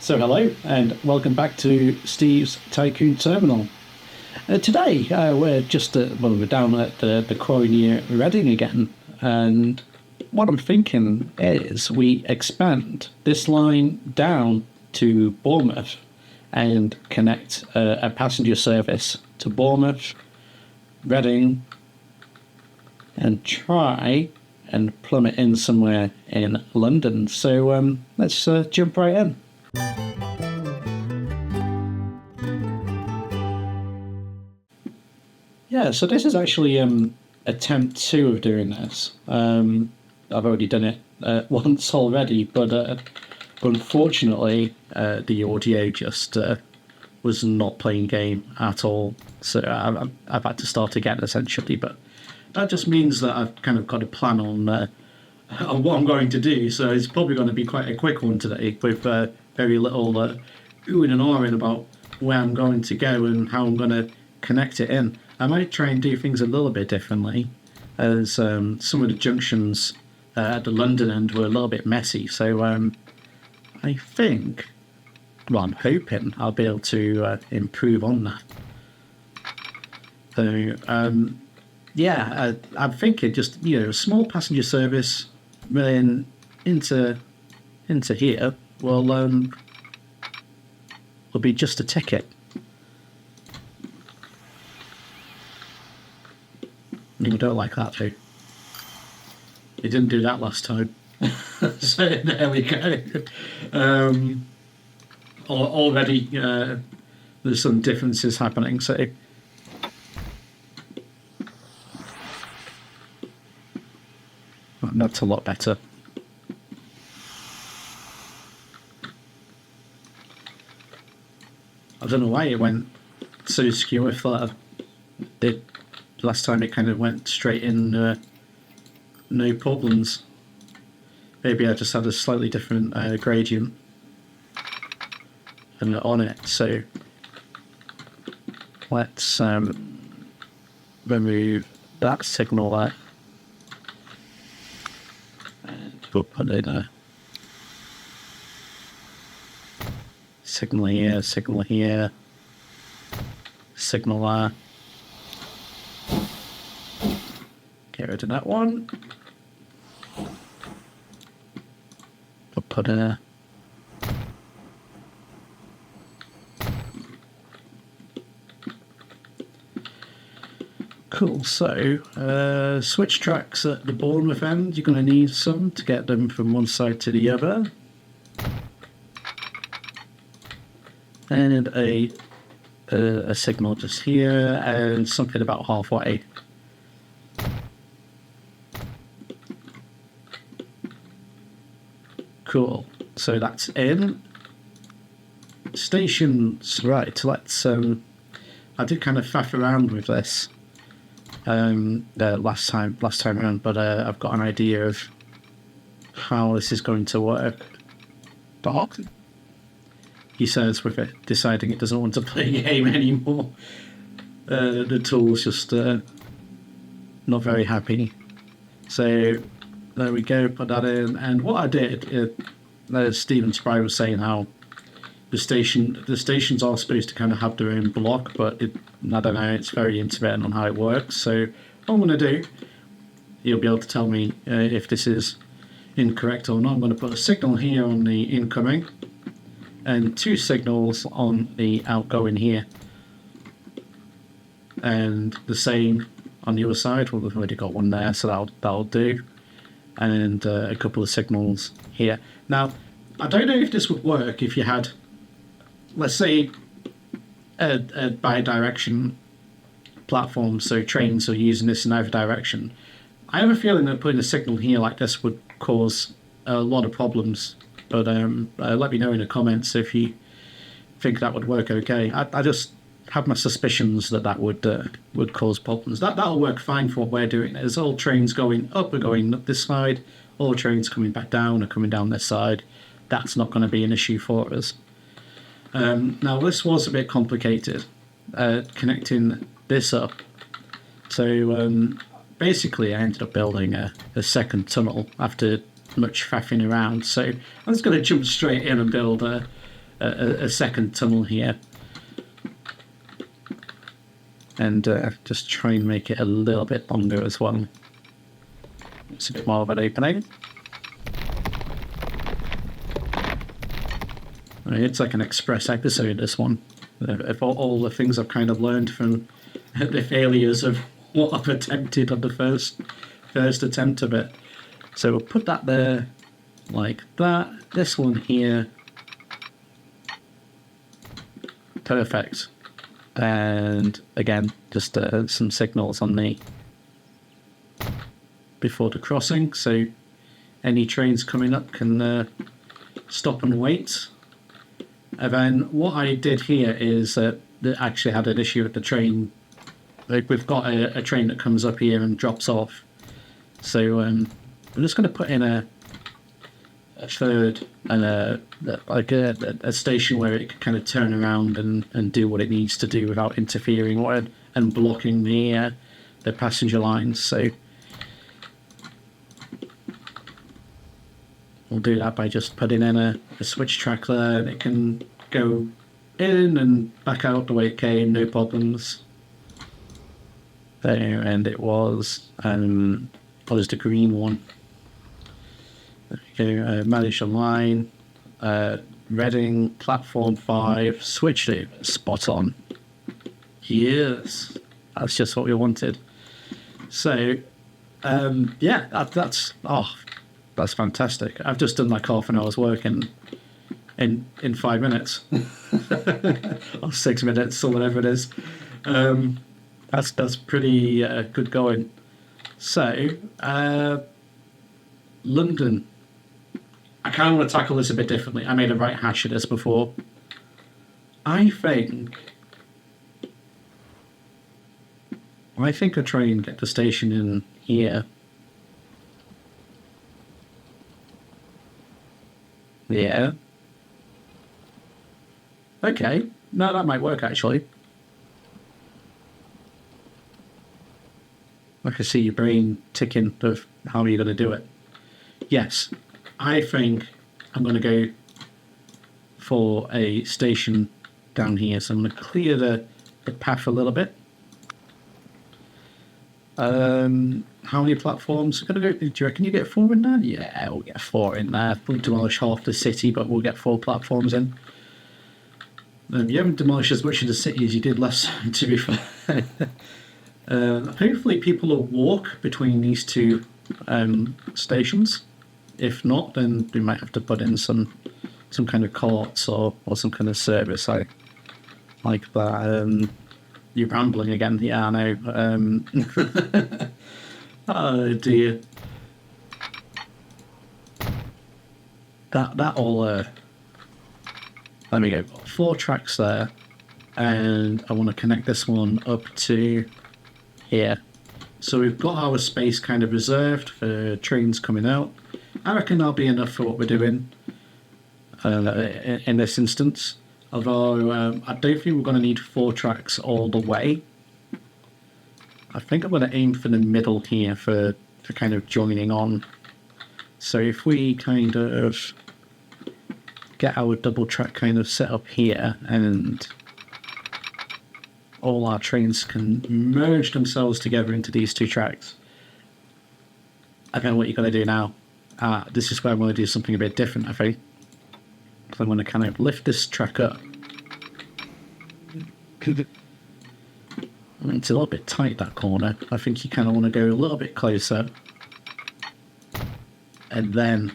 So hello and welcome back to Steve's Tycoon Terminal. Today we're we're down at the quarry near Reading again, and what I'm thinking is we expand this line down to Bournemouth and connect a passenger service to Bournemouth, Reading, and try and plumb it in somewhere in London. So let's jump right in. Yeah, so this is actually attempt 2 of doing this. I've already done it once already, but unfortunately the audio just was not playing game at all. So I've had to start again essentially, but that just means that I've kind of got a plan on what I'm going to do. So it's probably going to be quite a quick one today with very little oohing and ahhing about where I'm going to go and how I'm going to connect it in. I might try and do things a little bit differently, as some of the junctions at the London end were a little bit messy. So I think, well, I'm hoping I'll be able to improve on that. So yeah, I'm thinking just a small passenger service running into here will be just a ticket. I don't like that too. It didn't do that last time. So there we go. Already there's some differences happening. So that's a lot better. I don't know why it went so skew. I thought the last time it kind of went straight in, no problems. Maybe I just had a slightly different gradient on it. So let's remove that signal there. And we'll put in a signal here, signal here, signal there. Get rid of that one. We'll put in a cool. So switch tracks at the Bournemouth end. You're going to need some to get them from one side to the other, and a signal just here and something about halfway. Cool. So that's in. Stations, right. Let's. I did kind of faff around with this last time around, but I've got an idea of how this is going to work. Doc, he says, with it deciding it doesn't want to play a game anymore. The tool's just not very happy. So there we go, put that in. And what I did, Stephen Spry was saying how the stations are supposed to kind of have their own block, but I don't know, it's very intermittent on how it works. So what I'm going to do, you'll be able to tell me if this is incorrect or not. I'm going to put a signal here on the incoming and 2 signals on the outgoing here. And the same on the other side. Well, we've already got one there, so that'll do. And a couple of signals here. Now, I don't know if this would work if you had, let's say, a bi-direction platform, so trains are using this in either direction. I have a feeling that putting a signal here like this would cause a lot of problems, but let me know in the comments if you think that would work okay. I just have my suspicions that would cause problems. That'll work fine for what we're doing. There's all trains going up are going up this side, all trains coming back down are coming down this side. That's not going to be an issue for us. Now this was a bit complicated, connecting this up. So basically I ended up building a second tunnel after much faffing around. So I'm just going to jump straight in and build a second tunnel here. And just try and make it a little bit longer as well. It's a bit more of an opening. It's like an express episode, this one. Of all the things I've kind of learned from the failures of what I've attempted on the first attempt of it. So we'll put that there like that. This one here. Perfect. And again, just some signals on the before the crossing, so any trains coming up can stop and wait. And then what I did here is that actually had an issue with the train. Like, we've got a train that comes up here and drops off, so I'm just going to put in a third and a station where it can kind of turn around and do what it needs to do without interfering and blocking the passenger lines. So we'll do that by just putting in a switch track there, and it can go in and back out the way it came, no problems. There, and it was what is the green one? Okay, manage online, Reading, platform 5, switched it, spot on. Yes, that's just what we wanted. So, yeah, that's fantastic. I've just done like half an hour's work in 5 minutes, or 6 minutes, or whatever it is. That's pretty good going. So, London. I kind of want to tackle this a bit differently. I made a right hash of this before. I think I try and get the station in here. Yeah. Okay. No, that might work, actually. I can see your brain ticking of how are you going to do it. Yes, I think I'm going to go for a station down here. So I'm going to clear the path a little bit. How many platforms? Do you reckon you get 4 in there? Yeah, we'll get 4 in there. We'll demolish half the city, but we'll get 4 platforms in. You haven't demolished as much of the city as you did last time, to be fair. Hopefully people will walk between these two stations. If not, then we might have to put in some kind of carts or some kind of service like that. You're rambling again. Yeah, I know. Oh dear. That all. Let me go. 4 tracks there, and I want to connect this one up to here. So we've got our space kind of reserved for trains coming out. I reckon that'll be enough for what we're doing in this instance. Although I don't think we're going to need 4 tracks all the way. I think I'm going to aim for the middle here for kind of joining on. So if we kind of get our double track kind of set up here, and all our trains can merge themselves together into these 2 tracks. I don't know what you're going to do now. This is where I'm going to do something a bit different, I think. So I'm going to kind of lift this track up. It's a little bit tight, that corner. I think you kind of want to go a little bit closer. And then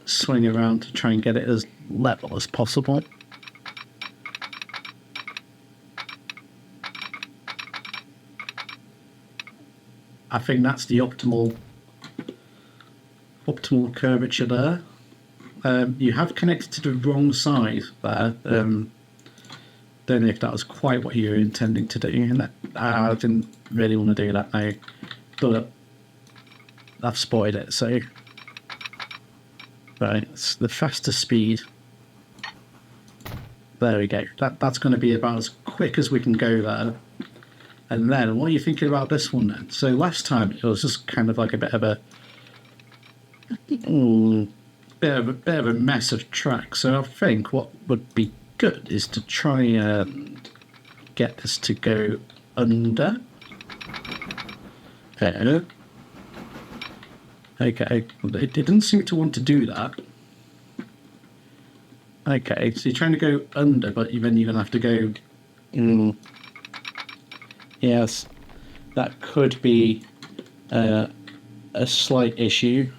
swing around to try and get it as level as possible. I think that's the optimal curvature there. You have connected to the wrong side there. Don't know if that was quite what you were intending to do, and I didn't really want to do that now, but I've spotted it. So, right, it's the faster speed. There we go. That's going to be about as quick as we can go there. And then, what are you thinking about this one then? So last time it was just kind of like a bit of a bit of a mess of track. So I think what would be good is to try and get this to go under. There. Okay, it didn't seem to want to do that. Okay, so you're trying to go under, but then you're going to have to go... Yes, that could be a slight issue.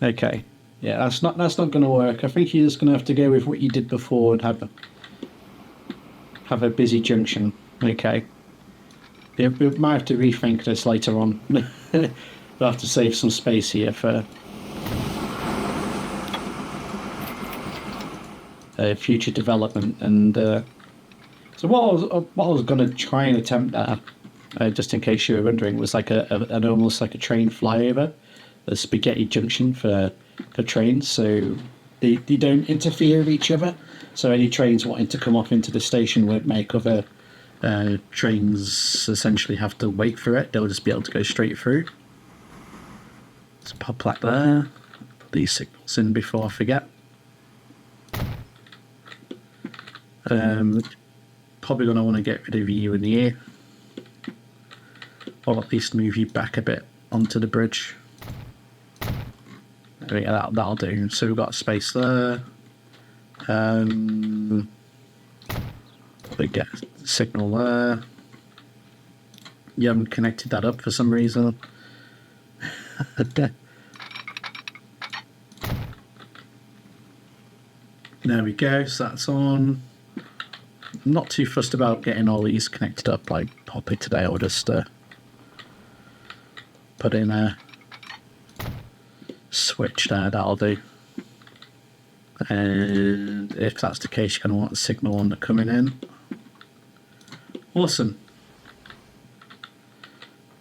Okay, yeah, that's not going to work. I think you're just going to have to go with what you did before and have a busy junction. Okay. Yeah, we might have to rethink this later on. We'll have to save some space here for future development. And so what I was going to try and attempt there, just in case you were wondering, was like an almost like a train flyover, a spaghetti junction for trains, so they don't interfere with each other. So any trains wanting to come off into the station won't make other trains essentially have to wait for it. They'll just be able to go straight through. Let's pop that there. Put these signals in before I forget. Probably going to want to get rid of you in the air, or at least move you back a bit onto the bridge. There we go, that'll do. So we've got space there. We get signal there. You haven't connected that up for some reason. There we go, so that's on. I'm not too fussed about getting all these connected up like Poppy today. I'll just put in a switch there, that'll do. And if that's the case, you're going to want a signal on the coming in. Awesome.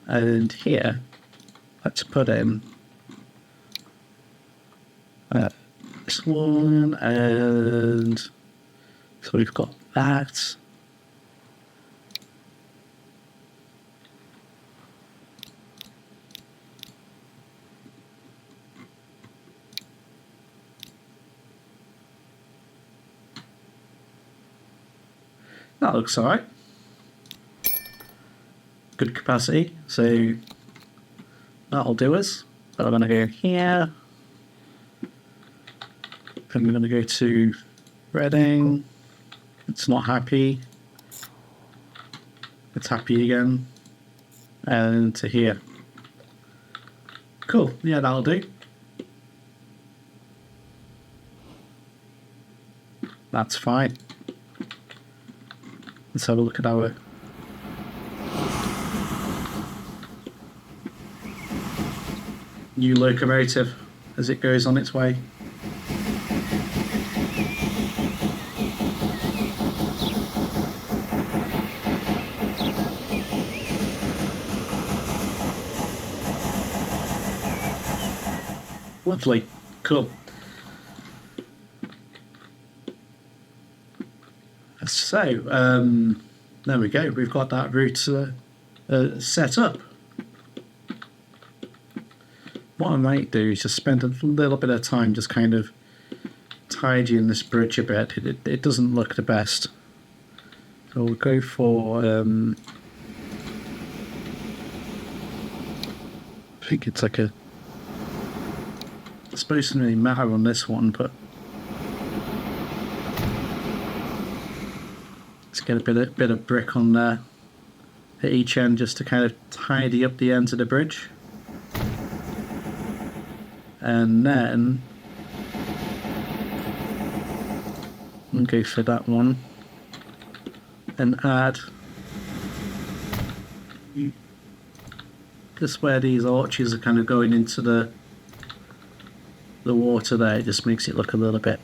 And here, let's put in this one, and so we've got that. That looks alright. Good capacity, so that'll do us. But I'm going to go here. Then we're going to go to Reading. It's not happy. It's happy again. And to here. Cool, yeah, that'll do. That's fine. Let's have a look at our new locomotive as it goes on its way. Lovely, cool. So, there we go, we've got that route set up. What I might do is just spend a little bit of time just kind of tidying this bridge a bit. It doesn't look the best. So we'll go for, I think it's like it's supposed to really matter on this one, but let's get a bit of brick on there at each end just to kind of tidy up the ends of the bridge. And then we'll go for that one and add just where these arches are kind of going into the water there. It just makes it look a little bit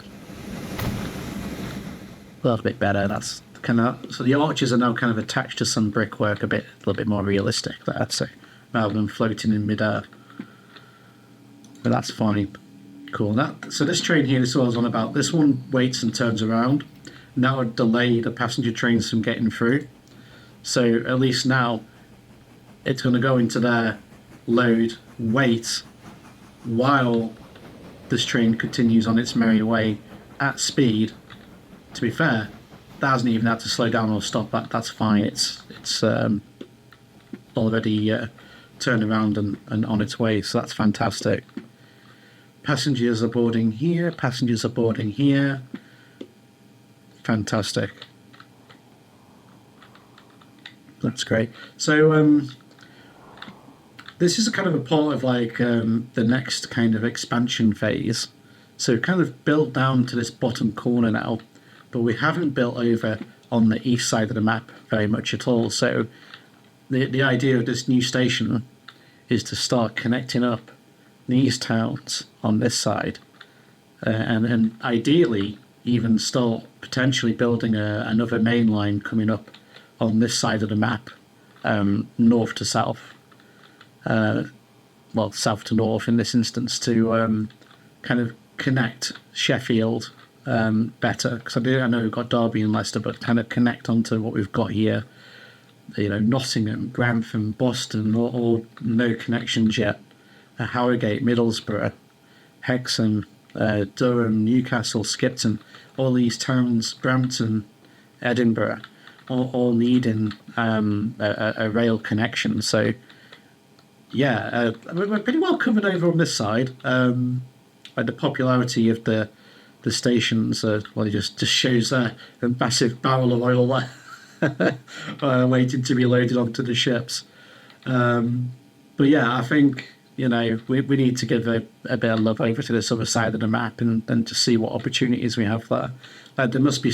better. That's kind of, so the arches are now kind of attached to some brickwork, a little bit more realistic there, so rather than floating in midair. But that's fine. Cool. So this train here, this is what I was on about. This one waits and turns around. And that would delay the passenger trains from getting through. So at least now it's going to go into there, load, wait, while this train continues on its merry way at speed, to be fair, that hasn't even had to slow down or stop. That's fine. It's already turned around and on its way, so that's fantastic. Passengers are boarding here. Passengers are boarding here. Fantastic. That's great. So this is a kind of a part of like the next kind of expansion phase. So we've kind of built down to this bottom corner now, but we haven't built over on the east side of the map very much at all. So the idea of this new station is to start connecting up these towns on this side, and ideally even start potentially building another main line coming up on this side of the map, north to south. Well, south to north in this instance, to kind of connect Sheffield better, because I know we've got Derby and Leicester, but kind of connect onto what we've got here. You know, Nottingham, Grantham, Boston, all no connections yet. Harrogate, Middlesbrough, Hexham, Durham, Newcastle, Skipton, all these towns, Brampton, Edinburgh, all needing a rail connection. So, yeah, we're pretty well covered over on this side. The popularity of the stations, well, it just shows a massive barrel of oil there waiting to be loaded onto the ships. But yeah, I think, you know, we need to give a bit of love over to this other side of the map and to see what opportunities we have there. There must be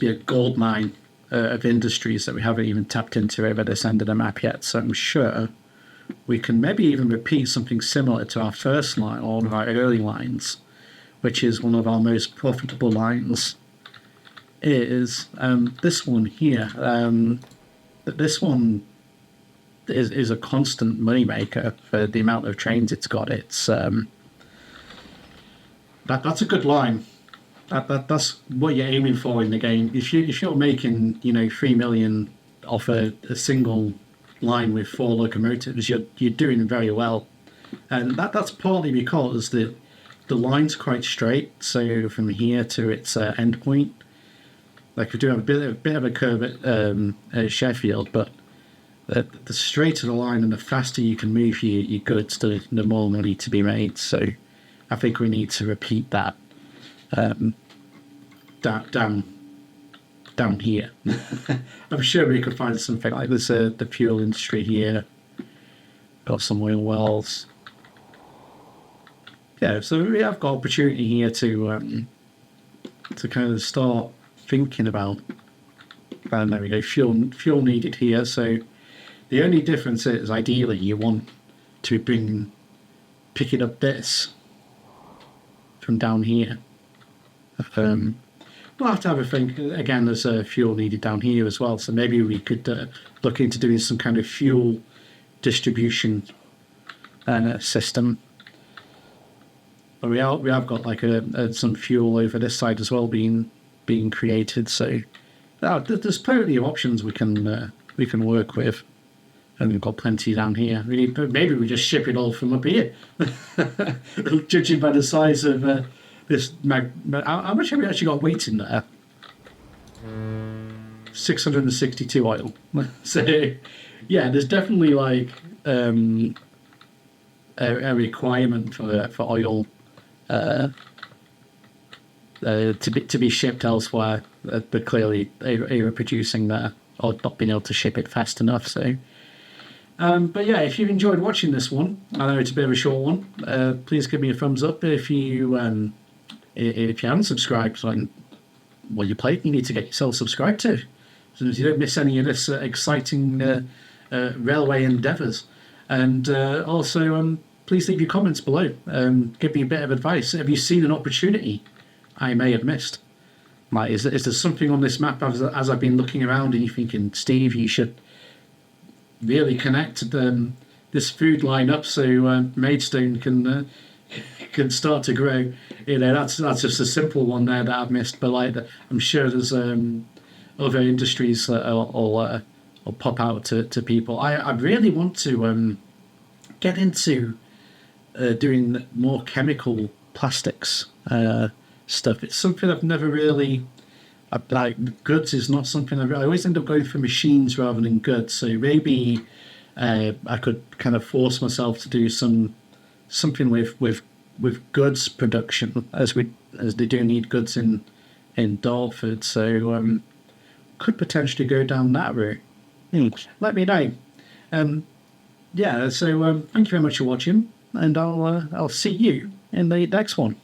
a gold mine of industries that we haven't even tapped into over this end of the map yet. So I'm sure we can maybe even repeat something similar to our first line or one of our early lines, which is one of our most profitable lines, is this one here. This one is a constant moneymaker for the amount of trains it's got. It's that's a good line. That's what you're aiming for in the game. If you're making, you know, 3 million off a single line with 4 locomotives, you're doing very well, and that's partly because the line's quite straight. So from here to its end point, like we do have a bit of a curve at Sheffield, but the straighter the line and the faster you can move your goods, the more money to be made. So I think we need to repeat that down here. I'm sure we could find something like this. The fuel industry here, got some oil wells. Yeah, so we have got opportunity here to kind of start thinking about. And there we go, fuel needed here. So the only difference is, ideally, you want to be picking up this from down here. We'll have to have a think. Again, there's fuel needed down here as well, so maybe we could look into doing some kind of fuel distribution system. But we have got like some fuel over this side as well being created. So there's plenty of options we can work with. And we've got plenty down here. Maybe we just ship it all from up here. Judging by the size of this how much have we actually got weight in there? 662 oil. So yeah, there's definitely like a requirement for oil to be shipped elsewhere, but clearly they were producing there or not being able to ship it fast enough. So. But yeah, if you've enjoyed watching this one, I know it's a bit of a short one, please give me a thumbs up. If you haven't subscribed, you need to get yourself subscribed to, so that you don't miss any of this exciting railway endeavours. And also, please leave your comments below. Give me a bit of advice. Have you seen an opportunity I may have missed? Like, is there something on this map as I've been looking around and you're thinking, Steve, you should really connect this food line up so Maidstone can start to grow? You know, that's just a simple one there that I've missed. But like, I'm sure there's other industries that will pop out to people. I really want to get into doing more chemical plastics stuff. It's something I've never really like. Goods is not something I always end up going for machines rather than goods. So maybe I could kind of force myself to do something with goods production, as they do need goods in Dartford. So could potentially go down that route. Let me know. Yeah. So thank you very much for watching, and I'll see you in the next one.